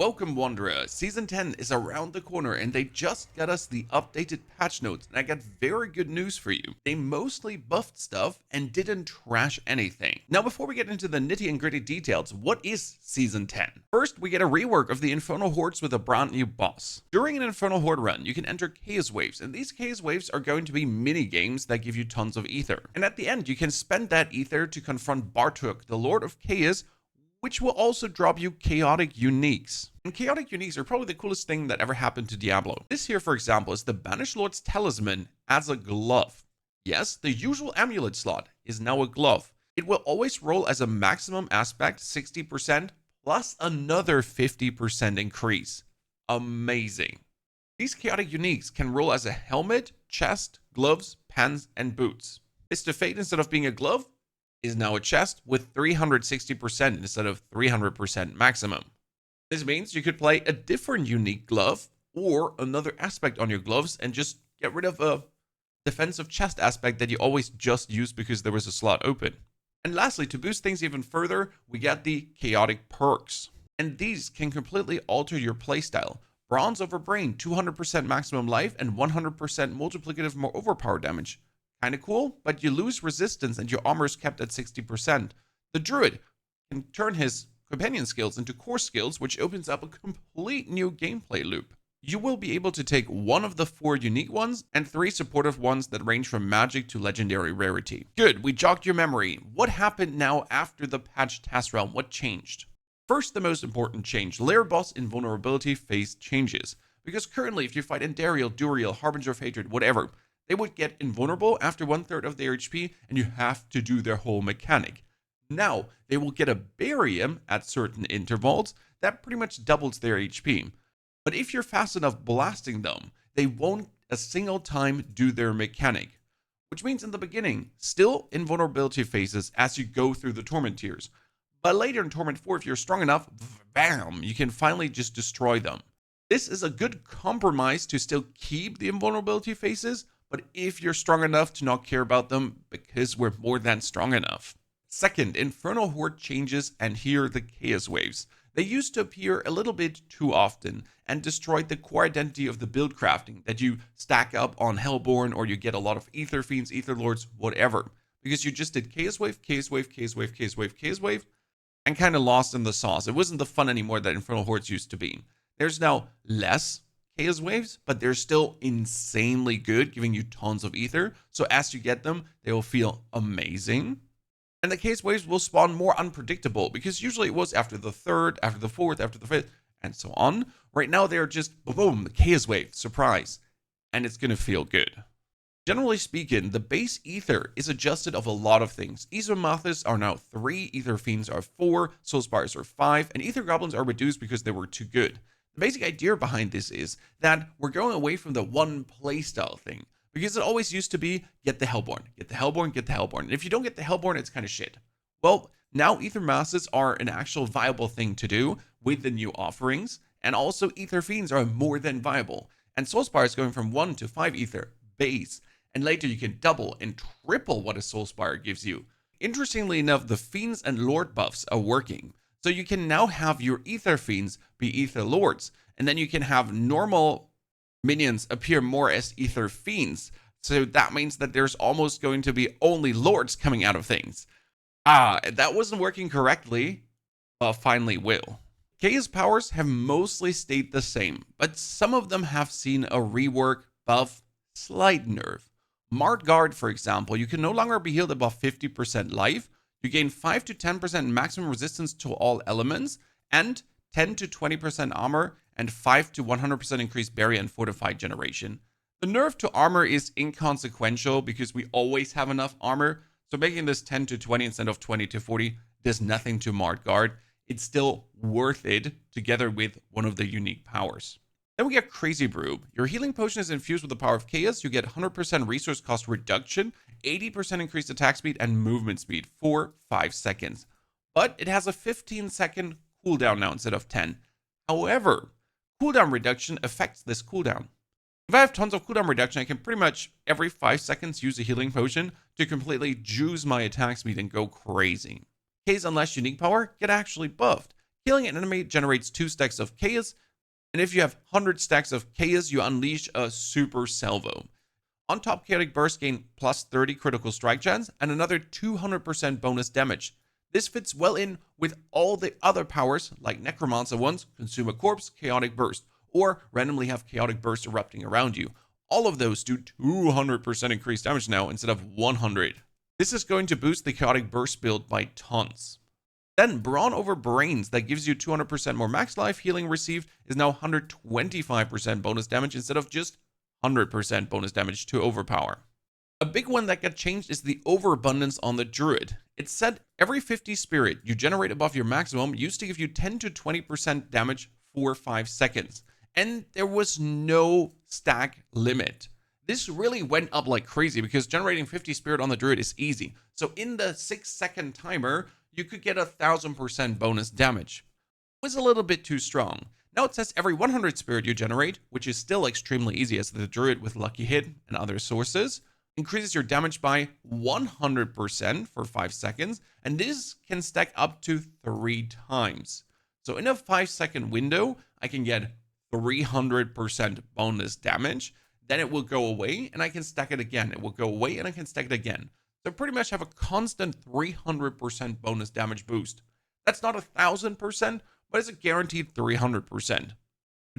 Welcome Wanderer, Season 10 is around the corner and they just got us the updated patch notes, and I got very good news for you. They mostly buffed stuff and didn't trash anything. Now before we get into the nitty and gritty details, what is Season 10? First, we get a rework of the Infernal Hordes with a brand new boss. During an Infernal Horde run, you can enter Chaos Waves, and these Chaos Waves are going to be mini games that give you tons of ether. And at the end, you can spend that ether to confront Bartok, the Lord of Chaos, which will also drop you chaotic uniques. And chaotic uniques are probably the coolest thing that ever happened to Diablo. This here, for example, is the Banished Lord's Talisman as a glove. Yes, the usual amulet slot is now a glove. It will always roll as a maximum aspect 60% plus another 50% increase. Amazing. These chaotic uniques can roll as a helmet, chest, gloves, pants, and boots. Mr. Fate, instead of being a glove, is now a chest with 360% instead of 300% maximum. This means you could play a different unique glove or another aspect on your gloves and just get rid of a defensive chest aspect that you always just use because there was a slot open. And lastly, to boost things even further, we got the chaotic perks. And these can completely alter your playstyle. Bronze over Brain, 200% maximum life and 100% multiplicative more overpower damage. Kinda cool, but you lose resistance and your armor is kept at 60%. The Druid can turn his companion skills into core skills, which opens up a complete new gameplay loop. You will be able to take one of the 4 unique ones and 3 supportive ones that range from magic to legendary rarity. Good, we jogged your memory. What happened now after the patch task realm? What changed? First, the most important change, Lair boss invulnerability phase changes. Because currently, if you fight Endariel, Duriel, Harbinger of Hatred, whatever, they would get invulnerable after 1/3 of their HP, and you have to do their whole mechanic. Now, they will get a barium at certain intervals that pretty much doubles their HP. But if you're fast enough blasting them, they won't a single time do their mechanic. Which means in the beginning, still invulnerability phases as you go through the Torment tiers. But later in Torment 4, if you're strong enough, bam, you can finally just destroy them. This is a good compromise to still keep the invulnerability phases, but if you're strong enough to not care about them, because we're more than strong enough. Second, Infernal Horde changes, and here the Chaos Waves. They used to appear a little bit too often and destroyed the core identity of the build crafting that you stack up on Hellborn, or you get a lot of Ether Fiends, Ether Lords, whatever. Because you just did Chaos Wave, Chaos Wave, Chaos Wave, Chaos Wave, Chaos Wave, and kind of lost in the sauce. It wasn't the fun anymore that Infernal Hordes used to be. There's now less Chaos Waves, but they're still insanely good, giving you tons of ether. So as you get them, they will feel amazing. And the Chaos Waves will spawn more unpredictable, because usually it was after the 3rd, after the 4th, after the 5th, and so on. Right now they're just boom, Chaos Wave, surprise. And it's gonna feel good. Generally speaking, the base ether is adjusted of a lot of things. Isomaths are now 3, Ether Fiends are 4, Soulspires are 5, and Ether Goblins are reduced because they were too good. The basic idea behind this is that we're going away from the one playstyle thing, because it always used to be get the Hellborn, get the Hellborn, get the Hellborn. And if you don't get the Hellborn, it's kind of shit. Well, now Ether Masses are an actual viable thing to do with the new offerings, and also Ether Fiends are more than viable. And Soulspire is going from 1 to 5 Ether base, and later you can double and triple what a Soulspire gives you. Interestingly enough, the Fiends and Lord buffs are working. So you can now have your Ether Fiends be Ether Lords, and then you can have normal minions appear more as Ether Fiends. So that means that there's almost going to be only Lords coming out of things. That wasn't working correctly, but finally will. Chaos powers have mostly stayed the same, but some of them have seen a rework, buff, slight nerf. Mart Guard, for example, you can no longer be healed above 50% life. You gain 5 to 10% maximum resistance to all elements, and 10 to 20% armor, and 5 to 100% increased barrier and fortified generation. The nerf to armor is inconsequential because we always have enough armor, so making this 10 to 20 instead of 20 to 40 does nothing to Mart Guard. It's still worth it together with one of the unique powers. Then we get Crazy Brew. Your healing potion is infused with the power of chaos. You get 100% resource cost reduction, 80% increased attack speed, and movement speed for 5 seconds. But it has a 15-second cooldown now instead of 10. However, cooldown reduction affects this cooldown. If I have tons of cooldown reduction, I can pretty much every 5 seconds use a healing potion to completely juice my attack speed and go crazy. K's unleashed unique power get actually buffed. Killing an enemy generates 2 stacks of chaos, and if you have 100 stacks of chaos, you unleash a super salvo. On top, chaotic burst gain plus 30 critical strike chance and another 200% bonus damage. This fits well in with all the other powers like necromancer ones, consume a corpse, chaotic burst, or randomly have chaotic burst erupting around you. All of those do 200% increased damage now instead of 100. This is going to boost the chaotic burst build by tons. Then Brawn over Brains that gives you 200% more max life healing received is now 125% bonus damage instead of just 100% bonus damage to overpower. A big one that got changed is the overabundance on the Druid. It said every 50 spirit you generate above your maximum used to give you 10 to 20% damage for 5 seconds. And there was no stack limit. This really went up like crazy because generating 50 spirit on the Druid is easy. So in the 6-second timer, you could get 1000% bonus damage. It was a little bit too strong. Now it says every 100 spirit you generate, which is still extremely easy as the Druid with Lucky Hit and other sources, increases your damage by 100% for 5 seconds, and this can stack up to 3 times. So in a 5-second window, I can get 300% bonus damage, then it will go away, and I can stack it again. It will go away, and I can stack it again. So pretty much have a constant 300% bonus damage boost. That's not 1000%, but it's a guaranteed 300%.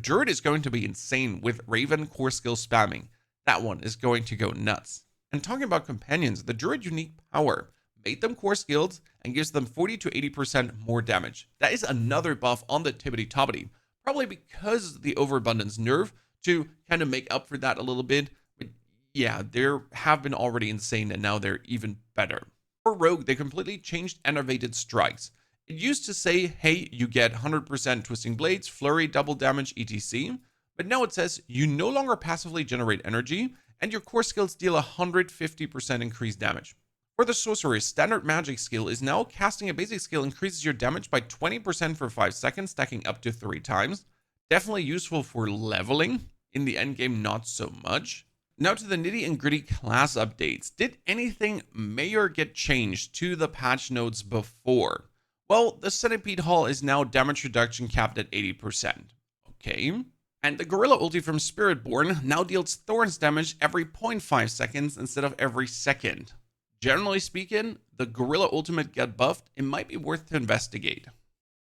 Druid is going to be insane with Raven core skill spamming. That one is going to go nuts. And talking about companions, the Druid unique power made them core skilled and gives them 40 to 80% more damage. That is another buff on the tippity toppity, probably because the overabundance nerf to kind of make up for that a little bit. But yeah, they have been already insane and now they're even better. For Rogue, they completely changed enervated strikes. It used to say, hey, you get 100% twisting blades, flurry, double damage, etc. But now it says you no longer passively generate energy and your core skills deal 150% increased damage. For the sorcerer's standard magic skill is now casting a basic skill increases your damage by 20% for 5 seconds, stacking up to 3 times. Definitely useful for leveling. In the endgame, not so much. Now to the nitty and gritty class updates. Did anything major get changed to the patch notes before? Well, the Centipede Hall is now damage reduction capped at 80%. Okay. And the Gorilla ulti from Spiritborn now deals Thorns damage every 0.5 seconds instead of every second. Generally speaking, the Gorilla ultimate got buffed. It might be worth to investigate.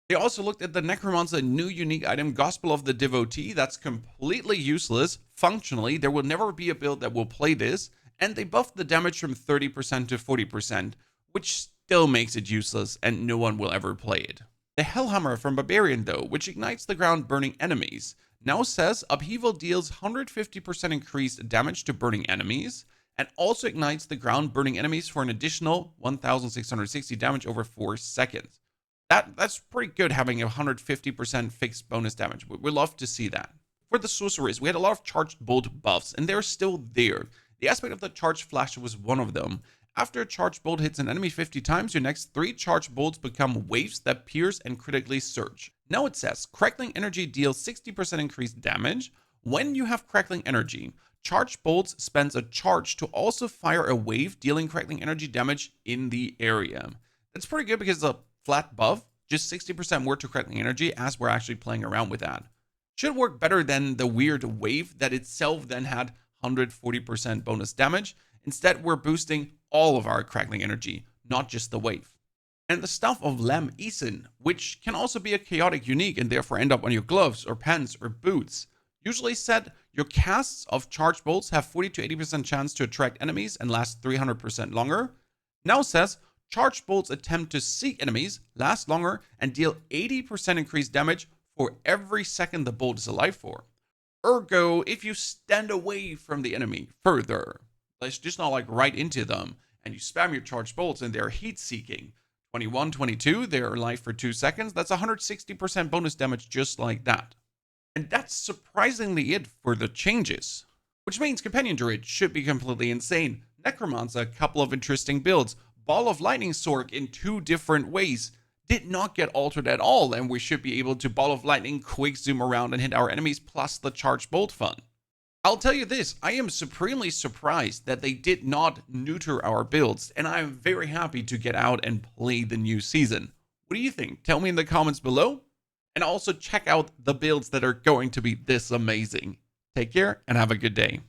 They also looked at the Necromancer new unique item, Gospel of the Devotee. That's completely useless. Functionally, there will never be a build that will play this. And they buffed the damage from 30% to 40%, which still makes it useless and no one will ever play it. The Hellhammer from Barbarian though, which ignites the ground burning enemies, now says Upheaval deals 150% increased damage to burning enemies and also ignites the ground burning enemies for an additional 1660 damage over 4 seconds. That's pretty good having 150% fixed bonus damage. We love to see that. For the sorcerers, we had a lot of charged bolt buffs and they're still there. The aspect of the charged flash was one of them. After a charged bolt hits an enemy 50 times, your next 3 charged bolts become waves that pierce and critically surge. Now it says, Crackling Energy deals 60% increased damage. When you have Crackling Energy, charged bolts spends a charge to also fire a wave, dealing Crackling Energy damage in the area. That's pretty good because it's a flat buff, just 60% more to Crackling Energy as we're actually playing around with that. Should work better than the weird wave that itself then had 140% bonus damage. Instead, we're boosting all of our Crackling Energy, not just the wave. And the Staff of Lem Eason, which can also be a chaotic unique and therefore end up on your gloves or pants or boots. Usually said, your casts of charged bolts have 40 to 80% chance to attract enemies and last 300% longer. Now says, charged bolts attempt to seek enemies, last longer, and deal 80% increased damage for every second the bolt is alive for. Ergo, if you stand away from the enemy further, it's just not like right into them, and you spam your charged bolts and they're heat seeking. 21, 22, they're alive for 2 seconds. That's 160% bonus damage just like that. And that's surprisingly it for the changes. Which means Companion Druid should be completely insane. Necromancer, a couple of interesting builds. Ball of Lightning Sorc in 2 different ways. Did not get altered at all, and we should be able to Ball of Lightning, quick zoom around and hit our enemies plus the charged bolt fun. I'll tell you this, I am supremely surprised that they did not neuter our builds, and I'm very happy to get out and play the new season. What do you think? Tell me in the comments below. and also check out the builds that are going to be this amazing. Take care and have a good day.